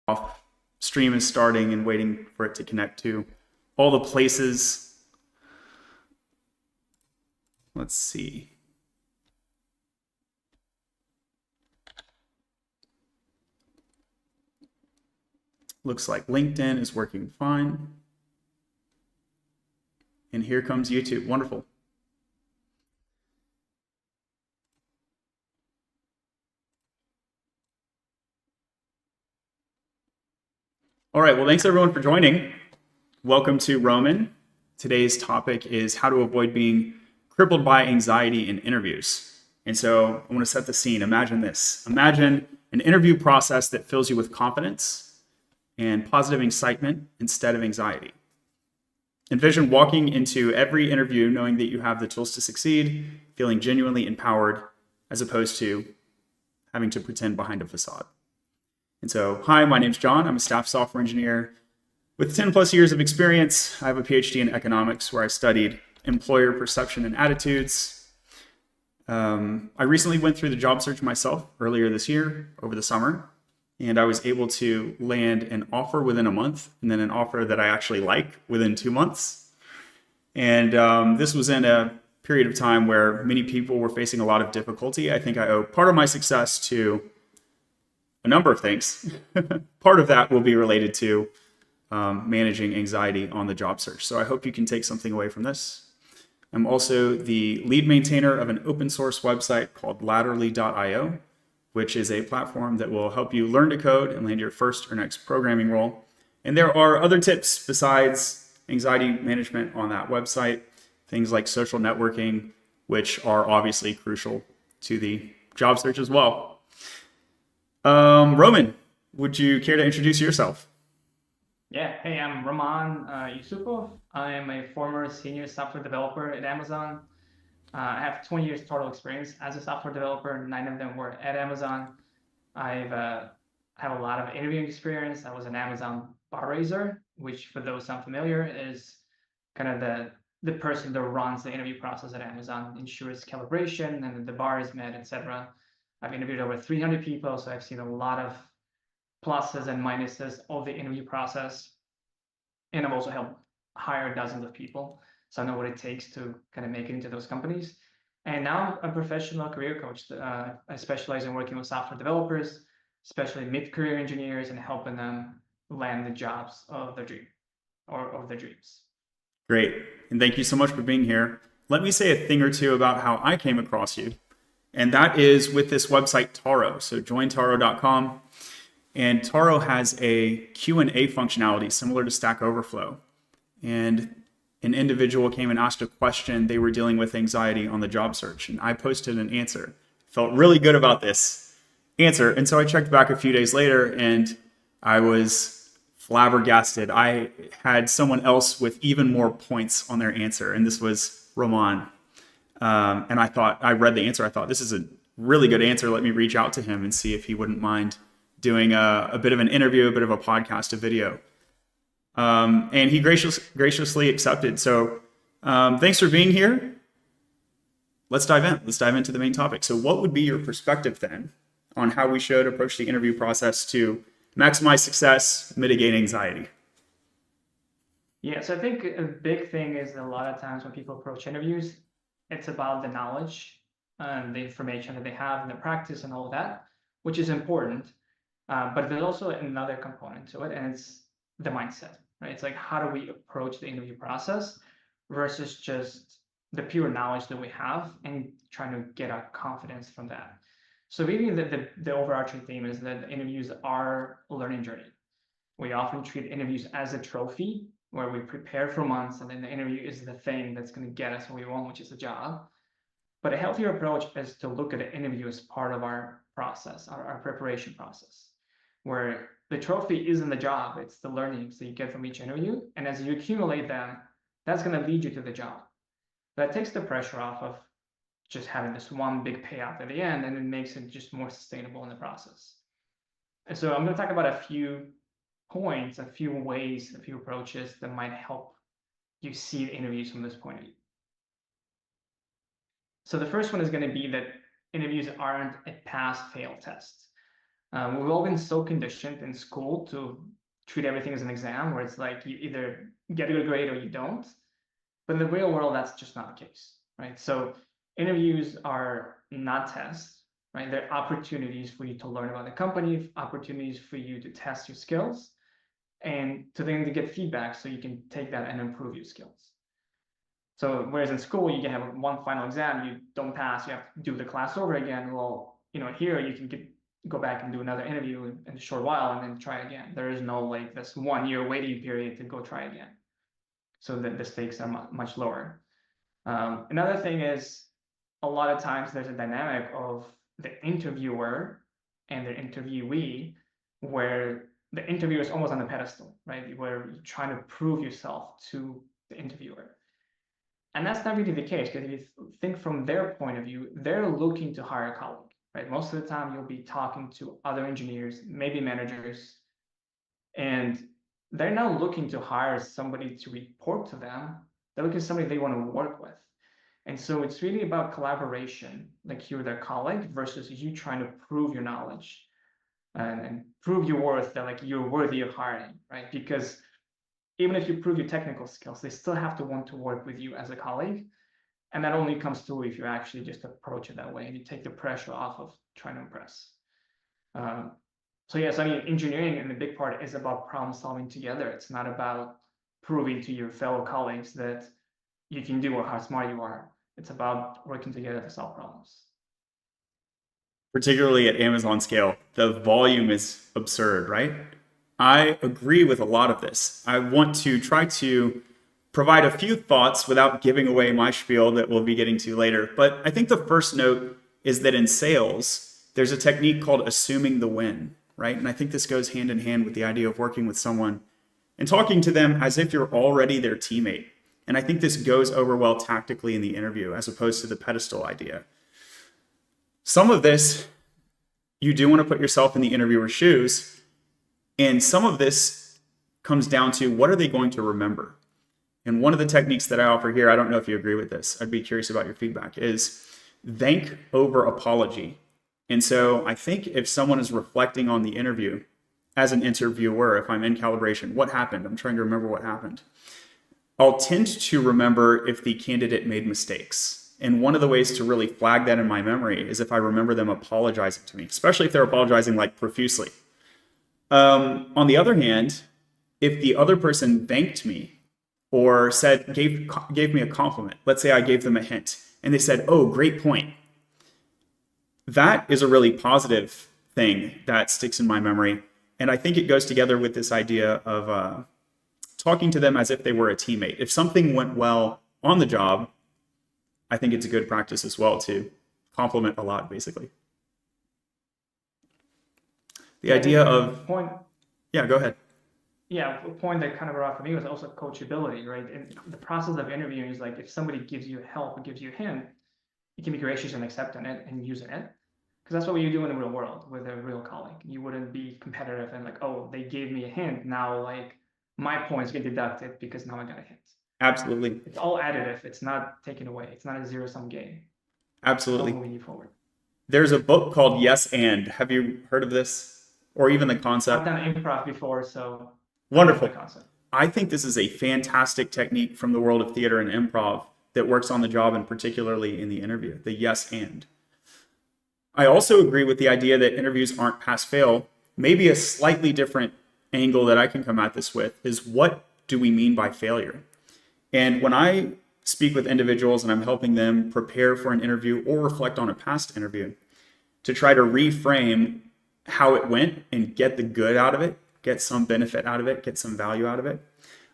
off. Stream is starting and waiting for it to connect to all the places. Let's see. Looks like LinkedIn is working fine. And here comes YouTube. Wonderful. All right, well, thanks everyone for joining. Welcome to Roman. Today's topic is how to avoid being crippled by anxiety in interviews. And so I want to set the scene. Imagine this. Imagine an interview process that fills you with confidence and positive excitement instead of anxiety. Envision walking into every interview knowing that you have the tools to succeed, feeling genuinely empowered, as opposed to having to pretend behind a facade. And so, hi, my name's John. I'm a staff software engineer with 10 plus years of experience. I have a PhD in economics where I studied employer perception and attitudes. I recently went through the job search myself earlier this year over the summer, and I was able to land an offer within a month and then an offer that I actually like within 2 months. And this was in a period of time where many people were facing a lot of difficulty. I think I owe part of my success to a number of things. Part of that will be related to managing anxiety on the job search. So I hope you can take something away from this. I'm also the lead maintainer of an open source website called latterly.io, which is a platform that will help you learn to code and land your first or next programming role. And there are other tips besides anxiety management on that website, things like social networking, which are obviously crucial to the job search as well. Roman, would you care to introduce yourself? Yeah, hey, I'm Roman Yusupov. I am a former senior software developer at Amazon. I have 20 years total experience as a software developer. 9 of them were at Amazon. I've have a lot of interviewing experience. I was an Amazon bar raiser, which for those unfamiliar is kind of the person that runs the interview process at Amazon, ensures calibration and the bar is met, etc. I've interviewed over 300 people, so I've seen a lot of pluses and minuses of the interview process. And I've also helped hire dozens of people. So I know what it takes to kind of make it into those companies. And now I'm a professional career coach. I specialize in working with software developers, especially mid-career engineers, and helping them land the jobs of their dream or of their dreams. Great. And thank you so much for being here. Let me say a thing or two about how I came across you. And that is with this website, Taro. So jointaro.com. And Taro has a Q&A functionality similar to Stack Overflow. And an individual came and asked a question. They were dealing with anxiety on the job search. And I posted an answer. Felt really good about this answer. And so I checked back a few days later and I was flabbergasted. I had someone else with even more points on their answer. And this was Roman. And I read the answer. I thought, this is a really good answer. Let me reach out to him and see if he wouldn't mind doing a bit of an interview, a bit of a podcast, a video. And he graciously accepted. So thanks for being here. Let's dive in. Let's dive into the main topic. So what would be your perspective then on how we should approach the interview process to maximize success, mitigate anxiety? Yeah, so I think a big thing is that a lot of times when people approach interviews, it's about the knowledge and the information that they have and the practice and all of that, which is important. But there's also another component to it, and it's the mindset, right? It's like, how do we approach the interview process versus just the pure knowledge that we have and trying to get our confidence from that. So really the overarching theme is that interviews are a learning journey. We often treat interviews as a trophy where we prepare for months and then the interview is the thing that's going to get us what we want, which is a job. But a healthier approach is to look at the interview as part of our process, our preparation process, where the trophy isn't the job, it's the learnings that you get from each interview. And as you accumulate them, that's going to lead you to the job. That takes the pressure off of just having this one big payout at the end, and it makes it just more sustainable in the process. And so I'm going to talk about a few points, a few ways, a few approaches that might help you see the interviews from this point of view. So the first one is going to be that interviews aren't a pass-fail test. We've all been so conditioned in school to treat everything as an exam, where it's like you either get a good grade or you don't. But in the real world, that's just not the case, right? So interviews are not tests, right? They're opportunities for you to learn about the company, opportunities for you to test your skills, and to then to get feedback so you can take that and improve your skills. So whereas in school you can have one final exam, you don't pass, you have to do the class over again. Well, here you can go back and do another interview in a short while and then try again. There is no like this 1 year waiting period to go try again. So that the stakes are much lower. Another thing is a lot of times there's a dynamic of the interviewer and the interviewee where the interviewer is almost on the pedestal, right? Where you're trying to prove yourself to the interviewer. And that's not really the case, because if you think from their point of view, they're looking to hire a colleague, right? Most of the time you'll be talking to other engineers, maybe managers, and they're not looking to hire somebody to report to them. They're looking for somebody they want to work with. And so it's really about collaboration, like you're their colleague versus you trying to prove your knowledge and prove your worth, that like you're worthy of hiring, right? Because even if you prove your technical skills, they still have to want to work with you as a colleague. And that only comes through if you actually just approach it that way and you take the pressure off of trying to impress. So yes, I mean, engineering in the big part is about problem solving together. It's not about proving to your fellow colleagues that you can do or how smart you are. It's about working together to solve problems. Particularly at Amazon scale, the volume is absurd, right? I agree with a lot of this. I want to try to provide a few thoughts without giving away my spiel that we'll be getting to later. But I think the first note is that in sales, there's a technique called assuming the win, right? And I think this goes hand in hand with the idea of working with someone and talking to them as if you're already their teammate. And I think this goes over well tactically in the interview as opposed to the pedestal idea. Some of this, you do want to put yourself in the interviewer's shoes. And some of this comes down to what are they going to remember? And one of the techniques that I offer here, I don't know if you agree with this, I'd be curious about your feedback, is thank over apology. And so I think if someone is reflecting on the interview as an interviewer, if I'm in calibration, what happened? I'm trying to remember what happened. I'll tend to remember if the candidate made mistakes. And one of the ways to really flag that in my memory is if I remember them apologizing to me, especially if they're apologizing like profusely. On the other hand, if the other person thanked me or gave me a compliment, let's say I gave them a hint and they said, "Oh, great point." That is a really positive thing that sticks in my memory. And I think it goes together with this idea of talking to them as if they were a teammate. If something went well on the job, I think it's a good practice as well to compliment a lot, basically. The idea of point. Yeah, go ahead. Yeah, a point that kind of brought up for me was also coachability, right? And the process of interviewing is like if somebody gives you help or gives you a hint, you can be gracious and accepting it and using it. Because that's what you do in the real world with a real colleague. You wouldn't be competitive and like, oh, they gave me a hint. Now, like, my points get deducted because now I got a hint. Absolutely. It's all additive. It's not taken away. It's not a zero-sum game. Absolutely. It's all moving you forward. There's a book called Yes and. Have you heard of this? Or even the concept? I've done improv before, so wonderful. I know the concept. I think this is a fantastic technique from the world of theater and improv that works on the job and particularly in the interview, the yes and. I also agree with the idea that interviews aren't pass-fail. Maybe a slightly different angle that I can come at this with is what do we mean by failure? And when I speak with individuals and I'm helping them prepare for an interview or reflect on a past interview to try to reframe how it went and get the good out of it, get some benefit out of it, get some value out of it.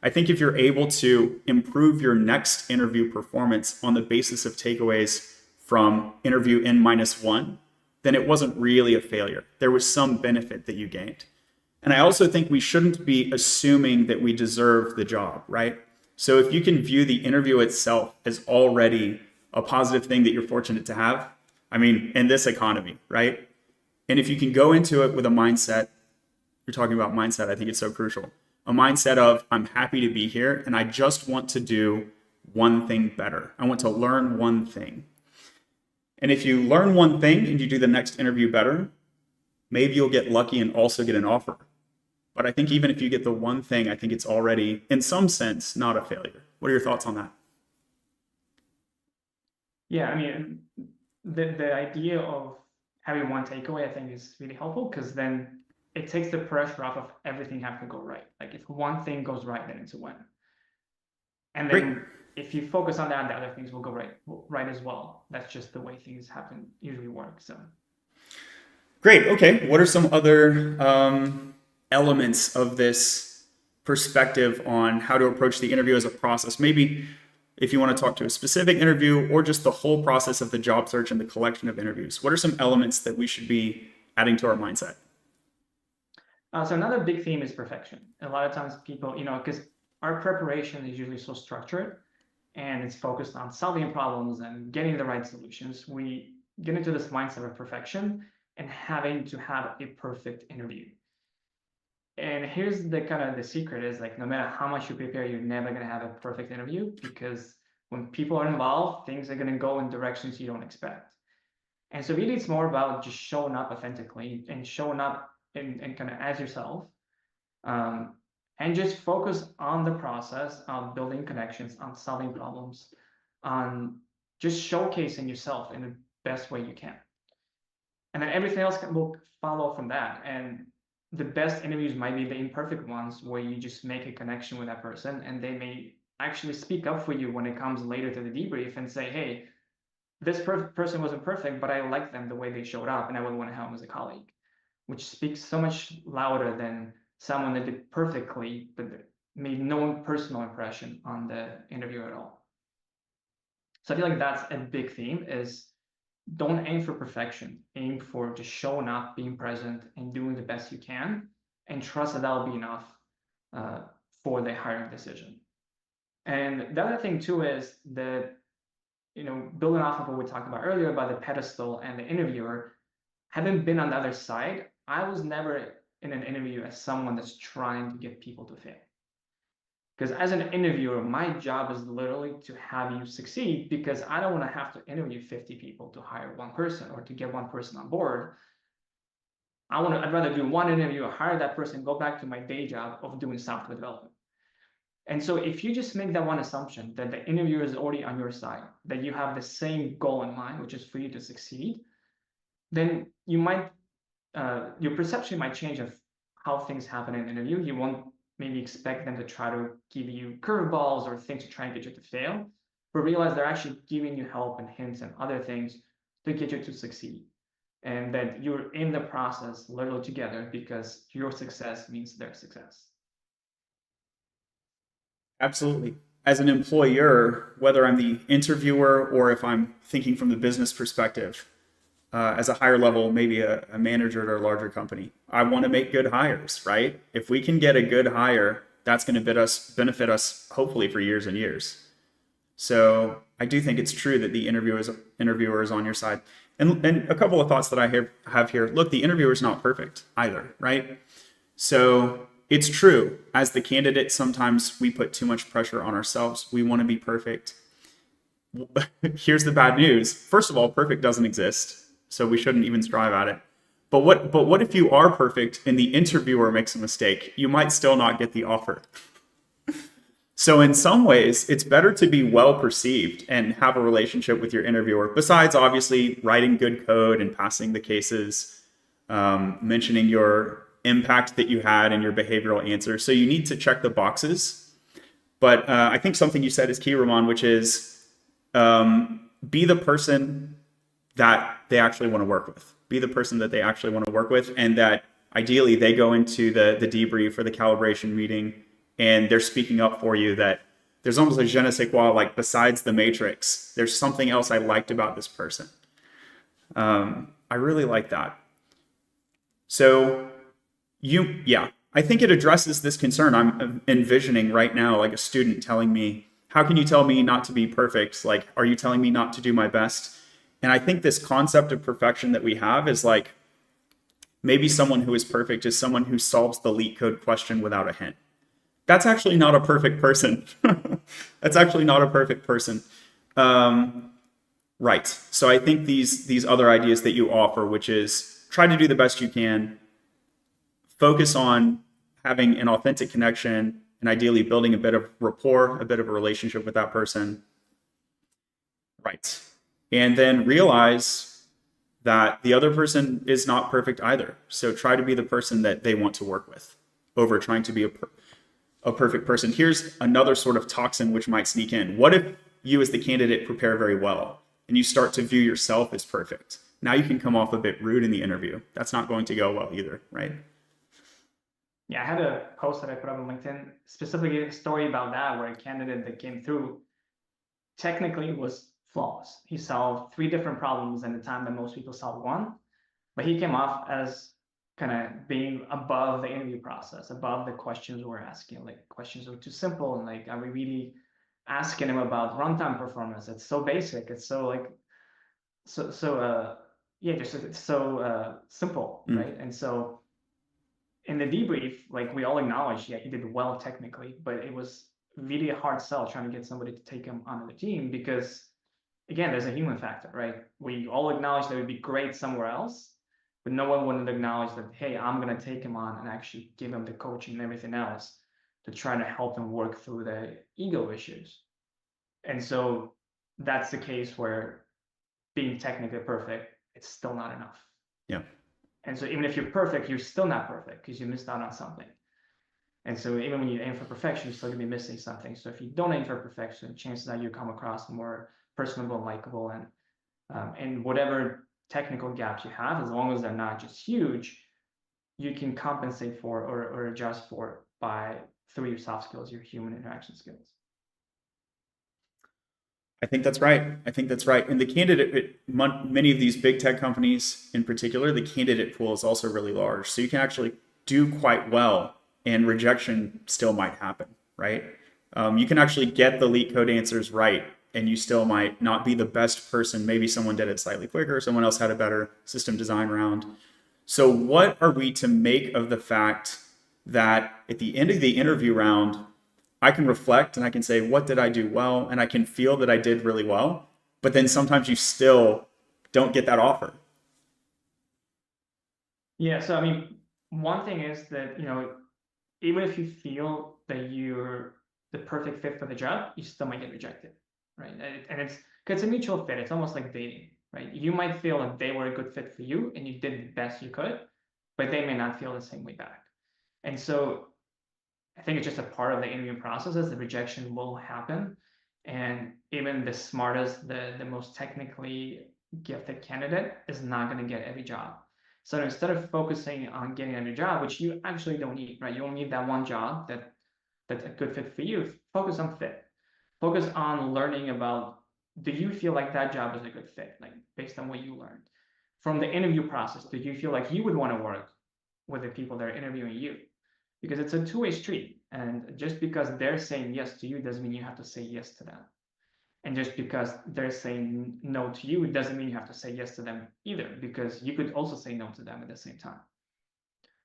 I think if you're able to improve your next interview performance on the basis of takeaways from interview N-1, then it wasn't really a failure. There was some benefit that you gained. And I also think we shouldn't be assuming that we deserve the job, right? So if you can view the interview itself as already a positive thing that you're fortunate to have, I mean, in this economy, right? And if you can go into it with a mindset, you're talking about mindset, I think it's so crucial. A mindset of, I'm happy to be here and I just want to do one thing better. I want to learn one thing. And if you learn one thing and you do the next interview better, maybe you'll get lucky and also get an offer. But I think even if you get the one thing, I think it's already, in some sense, not a failure. What are your thoughts on that? Yeah, I mean, the idea of having one takeaway, I think, is really helpful because then it takes the pressure off of everything having to go right. Like if one thing goes right, then it's a win. And Great. then if you focus on that, the other things will go right as well. That's just the way things happen, usually work. So Great. Okay. What are some other elements of this perspective on how to approach the interview as a process? Maybe if you want to talk to a specific interview or just the whole process of the job search and the collection of interviews, what are some elements that we should be adding to our mindset? So another big theme is perfection. A lot of times people, because our preparation is usually so structured and it's focused on solving problems and getting the right solutions, we get into this mindset of perfection and having to have a perfect interview. And here's the kind of the secret is like, no matter how much you prepare, you're never going to have a perfect interview because when people are involved, things are going to go in directions you don't expect. And so really it's more about just showing up authentically and showing up and kind of as yourself. And just focus on the process of building connections, on solving problems, on just showcasing yourself in the best way you can. And then everything else will follow from that. And the best interviews might be the imperfect ones where you just make a connection with that person and they may actually speak up for you when it comes later to the debrief and say, hey, this person wasn't perfect, but I like them the way they showed up and I would want to have them as a colleague, which speaks so much louder than someone that did perfectly but made no personal impression on the interview at all. So I feel like that's a big theme is don't aim for perfection. Aim for just showing up, being present, and doing the best you can, and trust that that'll be enough for the hiring decision. And the other thing too is that, building off of what we talked about earlier about the pedestal and the interviewer, having been on the other side, I was never in an interview as someone that's trying to get people to fail. Because as an interviewer, my job is literally to have you succeed because I don't want to have to interview 50 people to hire one person or to get one person on board. I'd rather do one interview, hire that person, go back to my day job of doing software development. And so if you just make that one assumption that the interviewer is already on your side, that you have the same goal in mind, which is for you to succeed, then you might, your perception might change of how things happen in an interview. You won't maybe expect them to try to give you curveballs or things to try and get you to fail, but realize they're actually giving you help and hints and other things to get you to succeed. And that you're in the process literally together because your success means their success. Absolutely. As an employer, whether I'm the interviewer or if I'm thinking from the business perspective, as a higher level, maybe a manager at a larger company, I want to make good hires, right? If we can get a good hire, that's going to benefit us hopefully for years and years. So I do think it's true that the interviewer is on your side. And a couple of thoughts that I have here. Look, the interviewer is not perfect either, right? So it's true. As the candidate, sometimes we put too much pressure on ourselves. We want to be perfect. Here's the bad news. First of all, perfect doesn't exist. So we shouldn't even strive at it. But what if you are perfect and the interviewer makes a mistake? You might still not get the offer. So in some ways, it's better to be well perceived and have a relationship with your interviewer, besides obviously writing good code and passing the cases, mentioning your impact that you had and your behavioral answers. So you need to check the boxes. But I think something you said is key, Ramon, which is be the person that they actually want to work with. Be the person that they actually want to work with, and that ideally they go into the debrief or the calibration meeting and they're speaking up for you, that there's almost a je ne sais quoi, like besides the matrix, there's something else I liked about this person. I really like that. So I think it addresses this concern I'm envisioning right now, like a student telling me, how can you tell me not to be perfect? Like, are you telling me not to do my best? And I think this concept of perfection that we have is like, maybe someone who is perfect is someone who solves the LeetCode code question without a hint. That's actually not a perfect person. That's actually not a perfect person. Right. So I think these other ideas that you offer, which is try to do the best you can. Focus on having an authentic connection and ideally building a bit of rapport, a bit of a relationship with that person. Right. And then realize that the other person is not perfect either. So try to be the person that they want to work with over trying to be a perfect person. Here's another sort of toxin which might sneak in. What if you as the candidate prepare very well and you start to view yourself as perfect? Now you can come off a bit rude in the interview. That's not going to go well either, right? Yeah, I had a post that I put up on LinkedIn, specifically a story about that, where a candidate that came through technically was flawless. He solved 3 different problems in the time that most people solve one, but he came off as kind of being above the interview process, above the questions we're asking. Like, questions were too simple, and like, are we really asking him about runtime performance? It's so basic. It's so like, yeah, just it's so simple, right? And so in the debrief, like, we all acknowledged, yeah, he did well technically, but it was really a hard sell trying to get somebody to take him onto the team because, again, there's a human factor, right? We all acknowledge that it would be great somewhere else, but no one would acknowledge that, hey, I'm going to take him on and actually give him the coaching and everything else to try to help him work through the ego issues. And so that's the case where being technically perfect, it's still not enough. Yeah. And so even if you're perfect, you're still not perfect because you missed out on something. And so even when you aim for perfection, you're still gonna be missing something. So if you don't aim for perfection, chances are you come across more personable and likable, and whatever technical gaps you have, as long as they're not just huge, you can compensate for or adjust for by through your soft skills, your human interaction skills. I think that's right. I think that's right. And the candidate, many of these big tech companies in particular, the candidate pool is also really large. So you can actually do quite well and rejection still might happen, right? You can actually get the leak code answers right and you still might not be the best person. Maybe someone did it slightly quicker. Someone else had a better system design round. So what are we to make of the fact that at the end of the interview round, I can reflect and I can say, what did I do well? And I can feel that I did really well. But then sometimes you still don't get that offer. Yeah, so I mean, one thing is that, even if you feel that you're the perfect fit for the job, you still might get rejected, right? And it's a mutual fit. It's almost like dating, right? You might feel like they were a good fit for you and you did the best you could, but they may not feel the same way back. And so I think it's just a part of the interview process as the rejection will happen. And even the smartest, the most technically gifted candidate is not going to get every job. So instead of focusing on getting every job, which you actually don't need, right? You only need that one job that's a good fit for you. Focus on fit. Focus on learning about, do you feel like that job is a good fit, like based on what you learned from the interview process? Do you feel like you would want to work with the people that are interviewing you? Because it's a two-way street. And just because they're saying yes to you doesn't mean you have to say yes to them. And just because they're saying no to you, it doesn't mean you have to say yes to them either, because you could also say no to them at the same time.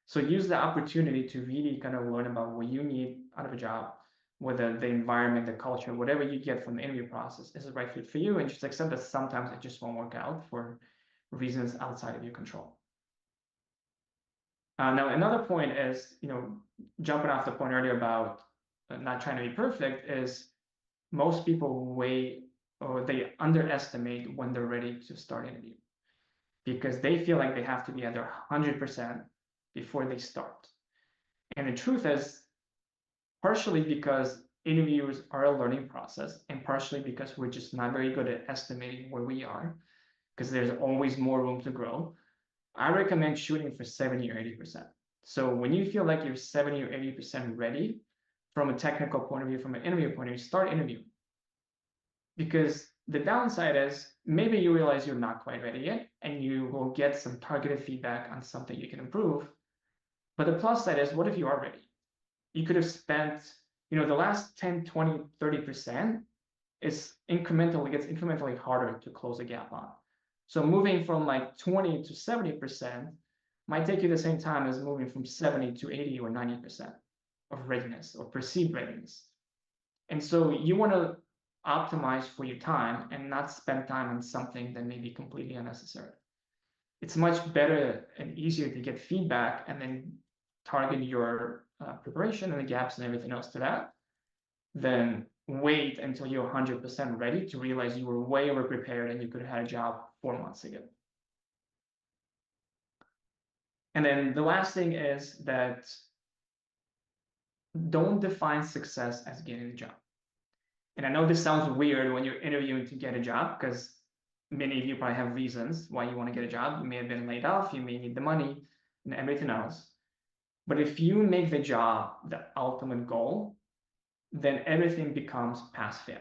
So use the opportunity to really kind of learn about what you need out of a job, whether the environment, the culture, whatever you get from the interview process is the right fit for you, and just accept that sometimes it just won't work out for reasons outside of your control. Now, another point is, jumping off the point earlier about not trying to be perfect, is most people they underestimate when they're ready to start interview because they feel like they have to be at their 100% before they start. And the truth is, partially because interviews are a learning process, and partially because we're just not very good at estimating where we are, because there's always more room to grow. I recommend shooting for 70 or 80%. So when you feel like you're 70 or 80% ready from a technical point of view, from an interview point of view, start interviewing. Because the downside is maybe you realize you're not quite ready yet and you will get some targeted feedback on something you can improve. But the plus side is, what if you are ready? You could have spent, the last 10, 20, 30% gets incrementally harder to close a gap on. So moving from like 20 to 70% might take you the same time as moving from 70 to 80 or 90% of readiness or perceived readiness. And so you want to optimize for your time and not spend time on something that may be completely unnecessary. it's much better and easier to get feedback and then target your preparation and the gaps and everything else to that than wait until you're 100% ready to realize you were way over prepared and you could have had a job 4 months ago. And then the last thing is that don't define success as getting a job. And I know this sounds weird when you're interviewing to get a job, because many of you probably have reasons why you want to get a job. You may have been laid off, you may need the money and everything else. But if you make the job the ultimate goal, then everything becomes pass fail,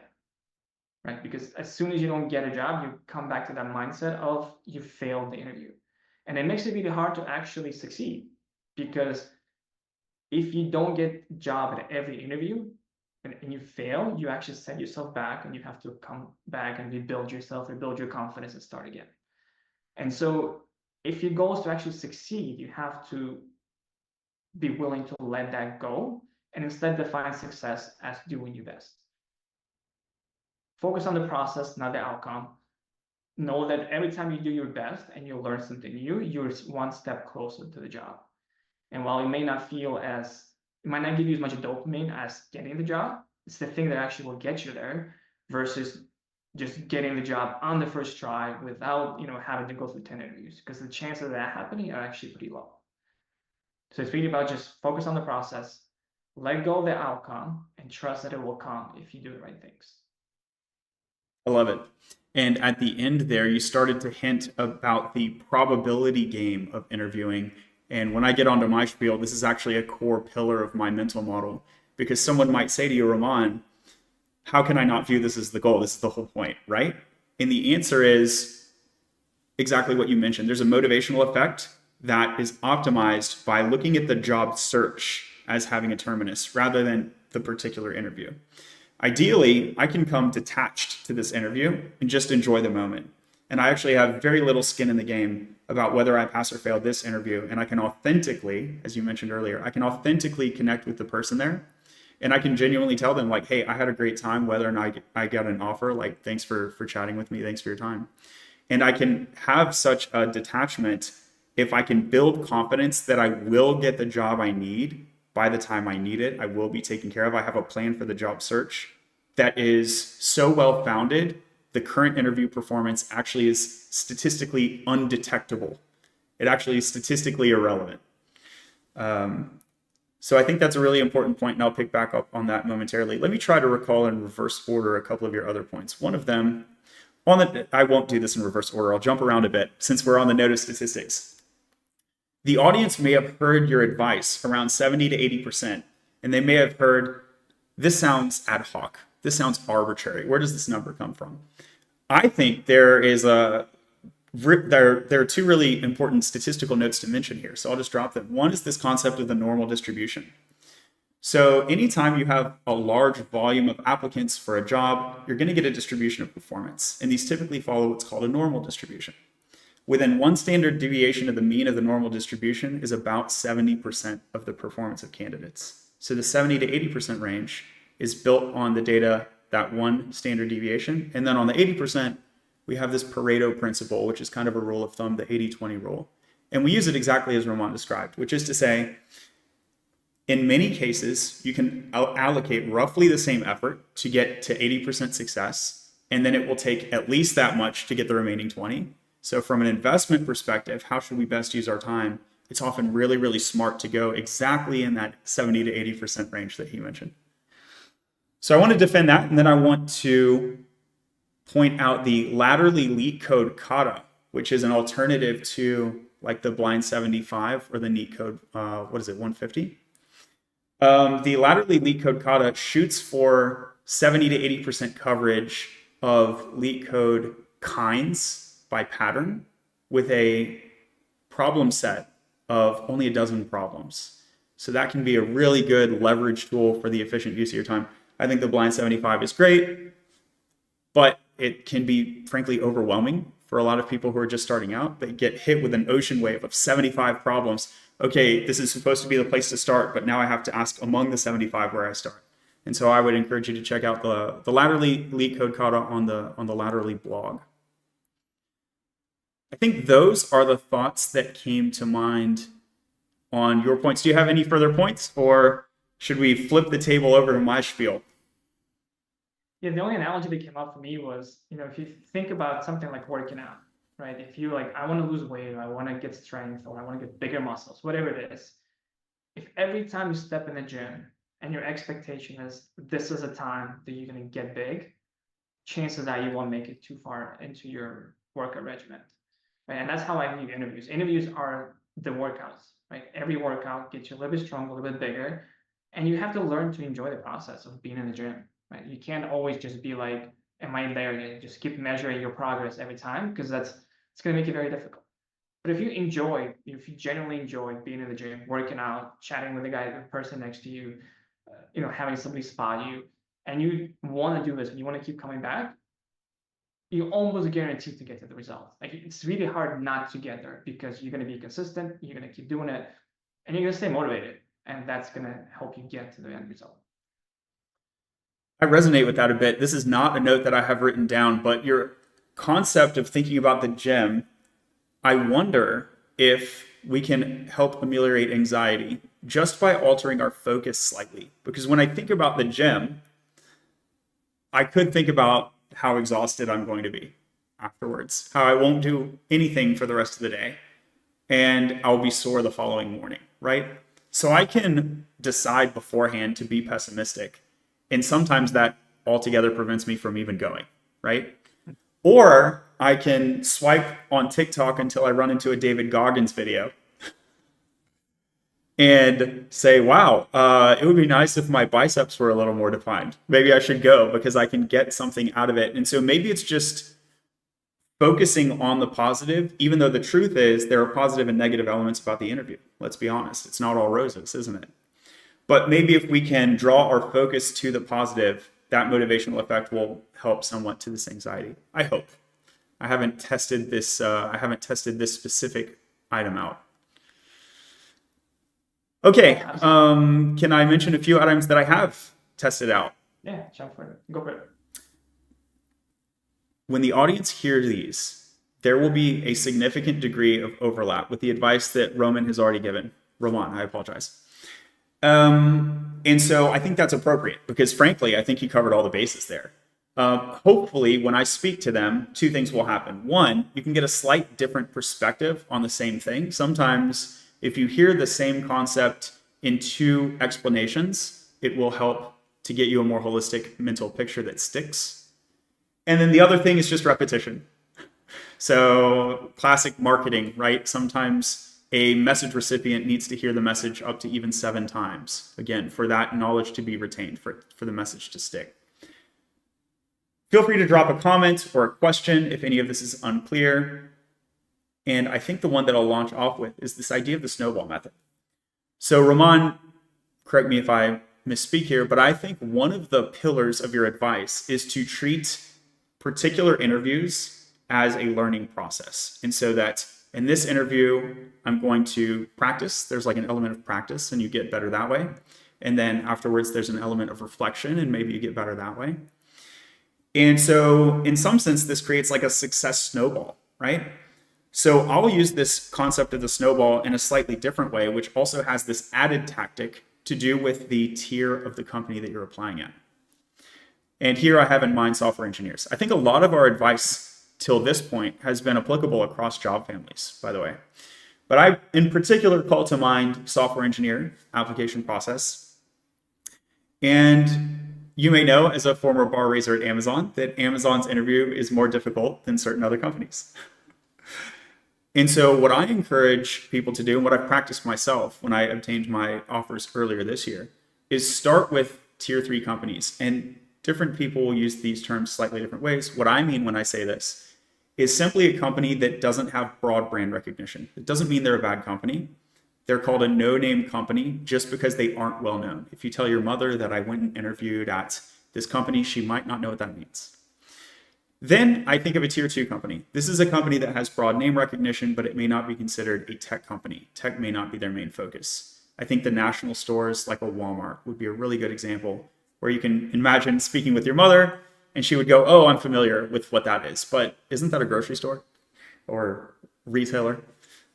right? Because as soon as you don't get a job, you come back to that mindset of you failed the interview. And it makes it really hard to actually succeed, because if you don't get a job at every interview and you fail, you actually set yourself back and you have to come back and rebuild yourself, rebuild your confidence and start again. And so if your goal is to actually succeed, you have to be willing to let that go and instead define success as doing your best. Focus on the process, not the outcome. Know that every time you do your best and you learn something new, you're one step closer to the job. And while it may not feel as, it might not give you as much dopamine as getting the job, it's the thing that actually will get you there versus just getting the job on the first try without, having to go through 10 interviews, because the chances of that happening are actually pretty low. So it's really about just focus on the process, let go of the outcome, and trust that it will come if you do the right things. I love it. And at the end there, you started to hint about the probability game of interviewing. And when I get onto my spiel, this is actually a core pillar of my mental model, because someone might say to you, Ramon, how can I not view this as the goal? This is the whole point, right? And the answer is exactly what you mentioned. There's a motivational effect that is optimized by looking at the job search as having a terminus rather than the particular interview. Ideally, I can come detached to this interview and just enjoy the moment. And I actually have very little skin in the game about whether I pass or fail this interview. And I can authentically, as you mentioned earlier, I can authentically connect with the person there. And I can genuinely tell them, like, hey, I had a great time, whether or not I get an offer. Like, thanks for chatting with me. Thanks for your time. And I can have such a detachment if I can build confidence that I will get the job I need by the time I need it. I will be taken care of. I have a plan for the job search that is so well founded, the current interview performance actually is statistically undetectable. It actually is statistically irrelevant. So I think that's a really important point, and I'll pick back up on that momentarily. Let me try to recall in reverse order a couple of your other points. One of them, I won't do this in reverse order. I'll jump around a bit since we're on the note of statistics. The audience may have heard your advice around 70 to 80%, and they may have heard, this sounds ad hoc. This sounds arbitrary. Where does this number come from? I think there are two really important statistical notes to mention here. So I'll just drop them. One is this concept of the normal distribution. So anytime you have a large volume of applicants for a job, you're going to get a distribution of performance. And these typically follow what's called a normal distribution. Within one standard deviation of the mean of the normal distribution is about 70% of the performance of candidates. So the 70 to 80% range is built on the data, that one standard deviation. And then on the 80%, we have this Pareto principle, which is kind of a rule of thumb, the 80-20 rule. And we use it exactly as Ramon described, which is to say, in many cases, you can allocate roughly the same effort to get to 80% success, and then it will take at least that much to get the remaining 20. So from an investment perspective, how should we best use our time? It's often really, really smart to go exactly in that 70 to 80% range that he mentioned. So I want to defend that, and then I want to point out the laterally leak code kata, which is an alternative to like the blind 75 or the neat code, 150? The laterally leak code kata shoots for 70 to 80% coverage of leak code kinds by pattern with a problem set of only a dozen problems. So that can be a really good leverage tool for the efficient use of your time. I think the blind 75 is great, but it can be frankly overwhelming for a lot of people who are just starting out. They get hit with an ocean wave of 75 problems. Okay, this is supposed to be the place to start, but now I have to ask among the 75 where I start. And so I would encourage you to check out the laterally leak code kata on the laterally blog. I think those are the thoughts that came to mind on your points. Do you have any further points, or should we flip the table over to my spiel? Yeah, the only analogy that came up for me was, if you think about something like working out, right? If you like, I want to lose weight, or I want to get strength, or I want to get bigger muscles, whatever it is. If every time you step in the gym and your expectation is this is a time that you're going to get big, chances are you won't make it too far into your workout regimen, right? And that's how I view interviews. Interviews are the workouts, right? Every workout gets you a little bit stronger, a little bit bigger, and you have to learn to enjoy the process of being in the gym, right? You can't always just be like, am I there yet? Just keep measuring your progress every time, because it's going to make it very difficult. But if you genuinely enjoy being in the gym, working out, chatting with the person next to you, having somebody spot you, and you want to do this and you want to keep coming back, you almost guaranteed to get to the result. Like, it's really hard not to get there, because you're going to be consistent, you're going to keep doing it, and you're going to stay motivated, and that's going to help you get to the end result. I resonate with that a bit. This is not a note that I have written down, but your concept of thinking about the gym, I wonder if we can help ameliorate anxiety just by altering our focus slightly. Because when I think about the gym, I could think about how exhausted I'm going to be afterwards, how I won't do anything for the rest of the day, and I'll be sore the following morning, right? So I can decide beforehand to be pessimistic, and sometimes that altogether prevents me from even going, right? Or I can swipe on TikTok until I run into a David Goggins video and say, wow, it would be nice if my biceps were a little more defined. Maybe I should go because I can get something out of it. And so maybe it's just focusing on the positive, even though the truth is there are positive and negative elements about the interview. Let's be honest. It's not all roses, isn't it? But maybe if we can draw our focus to the positive, that motivational effect will help somewhat to this anxiety. I hope. I haven't tested this specific item out. Okay, can I mention a few items that I have tested out? Yeah, jump for it. Go for it. When the audience hears these, there will be a significant degree of overlap with the advice that Roman has already given. Roman, I apologize. And so I think that's appropriate because, frankly, I think he covered all the bases there. Hopefully, when I speak to them, two things will happen. One, you can get a slight different perspective on the same thing. Sometimes if you hear the same concept in two explanations, it will help to get you a more holistic mental picture that sticks. And then the other thing is just repetition. So classic marketing, right? Sometimes a message recipient needs to hear the message up to even 7 times, again, for that knowledge to be retained, for the message to stick. Feel free to drop a comment or a question if any of this is unclear. And I think the one that I'll launch off with is this idea of the snowball method. So Roman, correct me if I misspeak here, but I think one of the pillars of your advice is to treat particular interviews as a learning process. And so that in this interview, I'm going to practice. There's like an element of practice and you get better that way. And then afterwards, there's an element of reflection and maybe you get better that way. And so in some sense, this creates like a success snowball, right? So I'll use this concept of the snowball in a slightly different way, which also has this added tactic to do with the tier of the company that you're applying at. And here I have in mind software engineers. I think a lot of our advice till this point has been applicable across job families, by the way. But I, in particular, call to mind software engineer, application process. And you may know, as a former bar raiser at Amazon, that Amazon's interview is more difficult than certain other companies. And so what I encourage people to do, and what I've practiced myself when I obtained my offers earlier this year, is start with tier 3 companies. And different people will use these terms slightly different ways. What I mean when I say this is simply a company that doesn't have broad brand recognition. It doesn't mean they're a bad company. They're called a no-name company just because they aren't well known. If you tell your mother that I went and interviewed at this company, she might not know what that means. Then I think of a tier 2 company. This is a company that has broad name recognition, but it may not be considered a tech company. Tech may not be their main focus. I think the national stores like a Walmart would be a really good example where you can imagine speaking with your mother and she would go, oh, I'm familiar with what that is, but isn't that a grocery store? or retailer.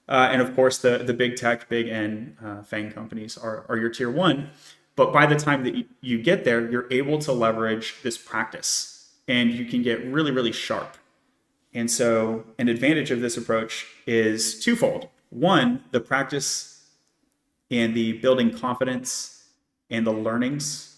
And of course, the big tech, big N FANG companies are your tier one. But by the time that you get there, you're able to leverage this practice and you can get really, really sharp. And so an advantage of this approach is twofold. One, the practice and the building confidence and the learnings.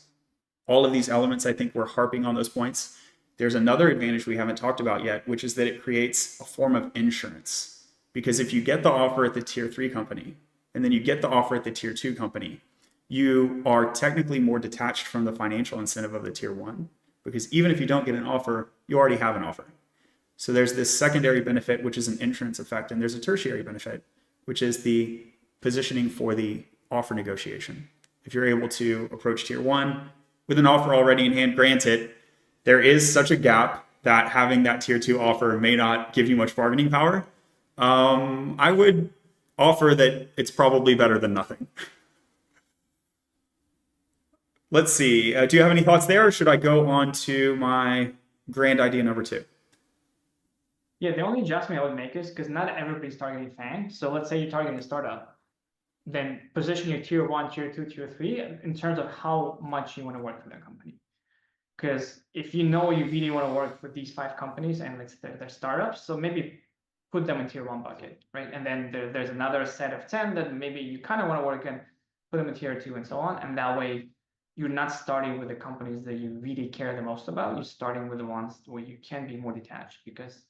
All of these elements, I think we're harping on those points. There's another advantage we haven't talked about yet, which is that it creates a form of insurance. Because if you get the offer at the tier 3 company, and then you get the offer at the tier 2 company, you are technically more detached from the financial incentive of the tier 1. Because even if you don't get an offer, you already have an offer. So there's this secondary benefit, which is an insurance effect, and there's a tertiary benefit, which is the positioning for the offer negotiation. If you're able to approach tier 1 with an offer already in hand, granted, there is such a gap that having that tier 2 offer may not give you much bargaining power. I would offer that it's probably better than nothing. Let's see. Do you have any thoughts there, or should I go on to my grand idea number 2? Yeah, the only adjustment I would make is because not everybody's targeting FANG. So let's say you're targeting a startup, then position your tier 1, tier 2, tier 3 in terms of how much you want to work for that company. Because if you know you really want to work for these 5 companies and they're startups, so maybe put them in tier 1 bucket, right? And then there's another set of 10 that maybe you kind of want to work in, put them in tier 2 and so on. And that way you're not starting with the companies that you really care the most about. You're starting with the ones where you can be more detached because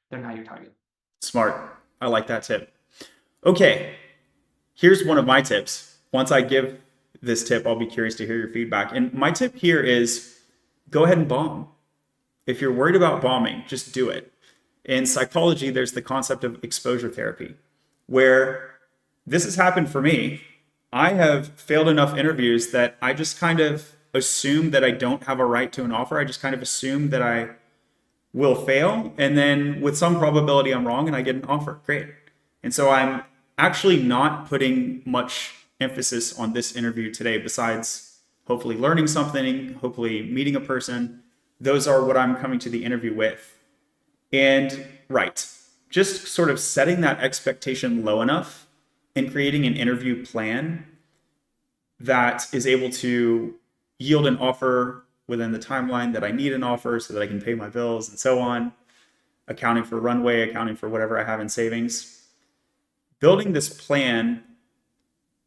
they're not your target. Smart. I like that tip. Okay, here's one of my tips. Once I give this tip, I'll be curious to hear your feedback. And my tip here is go ahead and bomb. If you're worried about bombing, just do it. In psychology, there's the concept of exposure therapy, where this has happened for me. I have failed enough interviews that I just kind of assume that I don't have a right to an offer. I just kind of assume that I will fail. And then with some probability, I'm wrong and I get an offer. Great. And so I'm actually not putting much emphasis on this interview today, besides hopefully learning something, hopefully meeting a person. Those are what I'm coming to the interview with. And right, just sort of setting that expectation low enough and creating an interview plan that is able to yield an offer within the timeline that I need an offer so that I can pay my bills and so on, accounting for runway, accounting for whatever I have in savings. Building this plan